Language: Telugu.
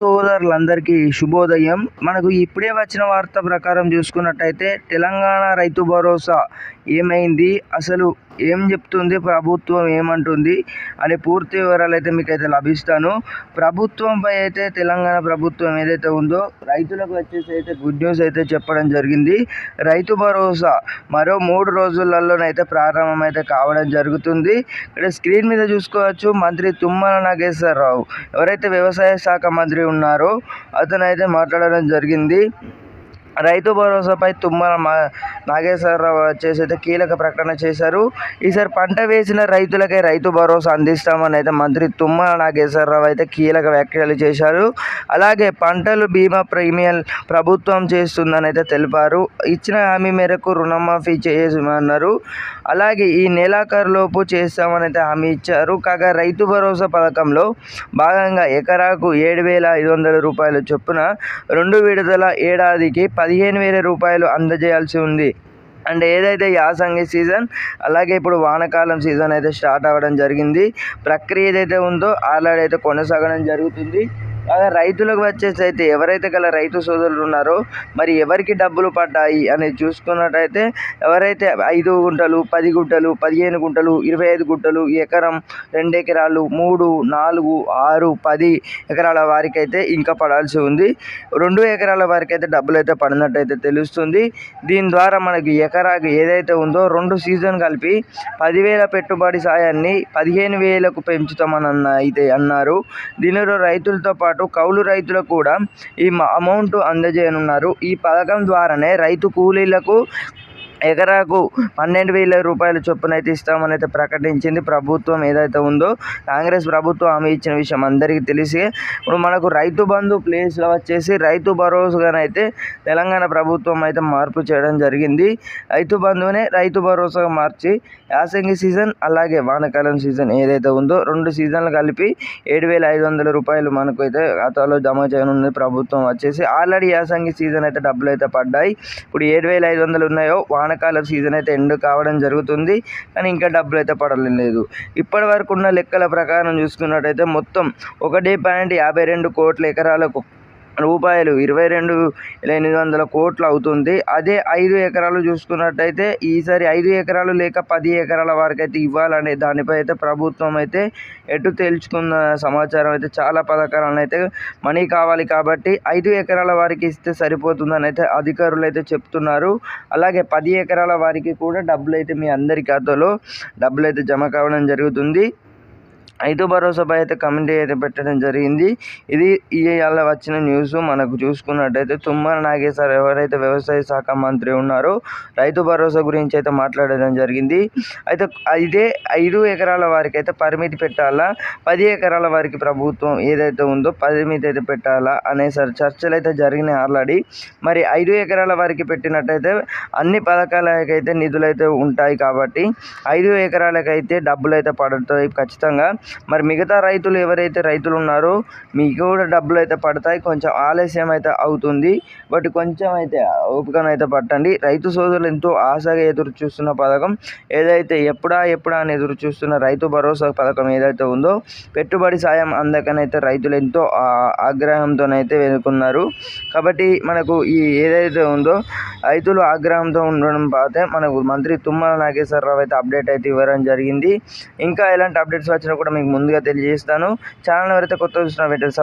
సోదరులందరికీ శుభోదయం. మనకు ఇప్పుడే వచ్చిన వార్త ప్రకారం చూసుకున్నట్టయితే తెలంగాణ రైతు భరోసా ఏమైంది, అసలు ఏం చెప్తుంది ప్రభుత్వం, ఏమంటుంది అనే పూర్తి వివరాలు అయితే మీకైతే లభిస్తాను. ప్రభుత్వంపై అయితే తెలంగాణ ప్రభుత్వం ఏదైతే ఉందో రైతులకు వచ్చేసి అయితే గుడ్ న్యూస్ అయితే చెప్పడం జరిగింది. రైతు భరోసా మరో 3 రోజులలోనైతే ప్రారంభం అయితే కావడం జరుగుతుంది. ఇక్కడ స్క్రీన్ మీద చూసుకోవచ్చు, మంత్రి తుమ్మల నాగేశ్వరరావు ఎవరైతే వ్యవసాయ శాఖ మంత్రి ఉన్నారో అతనైతే మాట్లాడడం జరిగింది. రైతు భరోసాపై తుమ్మల నాగేశ్వరరావు వచ్చేసి అయితే కీలక ప్రకటన చేశారు. ఈసారి పంట వేసిన రైతులకే రైతు భరోసా అందిస్తామని అయితే మంత్రి తుమ్మల నాగేశ్వరరావు అయితే కీలక వ్యాఖ్యలు చేశారు. అలాగే పంటలు బీమా ప్రీమియం ప్రభుత్వం చేస్తుందని అయితే తెలిపారు. ఇచ్చిన హామీ మేరకు రుణమాఫీ చేయమన్నారు. అలాగే ఈ నెలాఖరులోపు చేస్తామని అయితే హామీ ఇచ్చారు. కాగా రైతు భరోసా పథకంలో భాగంగా ఎకరాకు 7,500 రూపాయల చొప్పున 2 విడతల ఏడాదికి 15,000 రూపాయలు అందజేయాల్సి ఉంది. అంటే ఏదైతే యాసంగి సీజన్ అలాగే ఇప్పుడు వానాకాలం సీజన్ అయితే స్టార్ట్ అవ్వడం జరిగింది. ప్రక్రియ ఏదైతే ఉందో ఆల్రెడీ అయితే కొనసాగడం జరుగుతుంది. అలాగే రైతులకు వచ్చేసి అయితే ఎవరైతే గల రైతు సోదరులు ఉన్నారో మరి ఎవరికి డబ్బులు పడ్డాయి అనేది చూసుకున్నట్టయితే ఎవరైతే 5 గుంటలు, 10 గుంటలు, 15 గుంటలు, 25 గుంటలు, ఎకరం, 2 ఎకరాలు, 3, 4, 6, 10 ఎకరాల వారికి అయితే ఇంకా పడాల్సి ఉంది. 2 ఎకరాల వారికి అయితే డబ్బులు అయితే పడినట్టయితే తెలుస్తుంది. దీని ద్వారా మనకి ఎకరాకి ఏదైతే ఉందో 2 సీజన్ కలిపి 10,000 పెట్టుబడి సాయాన్ని 15,000కు పెంచుతామని అయితే అన్నారు. దీనిలో రైతులతో పాటు కౌలు రైతులకు కూడా ఈ అమౌంట్ అందజేయనున్నారు. ఈ పథకం ద్వారానే రైతు కూలీలకు ఎకరాకు 12,000 రూపాయల చొప్పున అయితే ఇస్తామని అయితే ప్రకటించింది ప్రభుత్వం ఏదైతే ఉందో. కాంగ్రెస్ ప్రభుత్వం హామీ ఇచ్చిన విషయం అందరికీ తెలిసి ఇప్పుడు మనకు రైతు బంధు ప్లేస్లో వచ్చేసి రైతు భరోసాగానైతే తెలంగాణ ప్రభుత్వం అయితే మార్పు చేయడం జరిగింది. రైతు బంధువునే రైతు భరోసాగా మార్చి యాసంగి సీజన్ అలాగే వానాకాలం సీజన్ ఏదైతే ఉందో 2 సీజన్లు కలిపి 7,500 రూపాయలు మనకు అయితే ఖాతాలో జమ చేయనుంది ప్రభుత్వం వచ్చేసి. ఆల్రెడీ యాసంగి సీజన్ అయితే డబ్బులు అయితే పడ్డాయి. ఇప్పుడు 7,500 ఉన్నాయో వానాకాలం సీజన్ అయితే ఎండ్ కావడం జరుగుతుంది, కానీ ఇంకా డబ్బులు అయితే పడలేదు. ఇప్పటి వరకు ఉన్న లెక్కల ప్రకారం చూసుకున్నట్టయితే మొత్తం 1.52 కోట్ల ఎకరాలకు రూపాయలు 22,800 కోట్లు అవుతుంది. అదే 5 ఎకరాలు చూసుకున్నట్టయితే ఈసారి 5 ఎకరాలు లేక 10 ఎకరాల వరకు అయితే ఇవ్వాలనే దానిపై అయితే ప్రభుత్వం అయితే ఎటు తేల్చుకున్న సమాచారం అయితే చాలా పథకాలను అయితే మనీ కావాలి కాబట్టి 5 ఎకరాల వారికి ఇస్తే సరిపోతుందని అయితే అధికారులు అయితే చెప్తున్నారు. అలాగే 10 ఎకరాల వారికి కూడా డబ్బులు అయితే మీ అందరి ఖాతాలో డబ్బులు అయితే జమ కావడం జరుగుతుంది. రైతు భరోసాపై అయితే కమిటీ అయితే పెట్టడం జరిగింది. ఇది ఇవాళ వచ్చిన న్యూస్. మనకు చూసుకున్నట్టయితే తుమ్మల నాగేశ్వరరావు ఎవరైతే వ్యవసాయ శాఖ మంత్రి ఉన్నారో రైతు భరోసా గురించి అయితే మాట్లాడడం జరిగింది. అయితే ఇదే 5 ఎకరాల వారికి అయితే పరిమితి పెట్టాలా, 10 ఎకరాల వారికి ప్రభుత్వం ఏదైతే ఉందో పరిమితి అయితే పెట్టాలా అనే చర్చలు అయితే జరిగినాయి ఆల్రెడీ. మరి 5 ఎకరాల వారికి పెట్టినట్టయితే అన్ని పథకాలకైతే నిధులు అయితే ఉంటాయి కాబట్టి 5 ఎకరాలకైతే డబ్బులు అయితే పడతాయి ఖచ్చితంగా. మరి మిగతా రైతులు ఎవరైతే రైతులు ఉన్నారో మీకు కూడా డబ్బులు అయితే పడతాయి. కొంచెం ఆలస్యం అయితే అవుతుంది, బట్ కొంచెం అయితే ఓపికనైతే పట్టండి. రైతు సోదరులు ఎంతో ఆశగా ఎదురు చూస్తున్న పథకం ఏదైతే ఎప్పుడా అని ఎదురు చూస్తున్న రైతు భరోసా పథకం ఏదైతే ఉందో పెట్టుబడి సాయం అందకనైతే రైతులు ఎంతో ఆగ్రహంతోనైతే వెనుకున్నారు. కాబట్టి మనకు ఈ ఏదైతే ఉందో రైతులు ఆగ్రహంతో ఉండడం పోతే మనకు మంత్రి తుమ్మల నాగేశ్వరరావు అయితే అప్డేట్ అయితే ఇవ్వడం జరిగింది. ఇంకా ఎలాంటి అప్డేట్స్ వచ్చినా కూడా మీకు ముందుగా తెలియజేస్తాను. ఛానల్ ఎవరైతే కొత్తగా చూసినా వెంటనే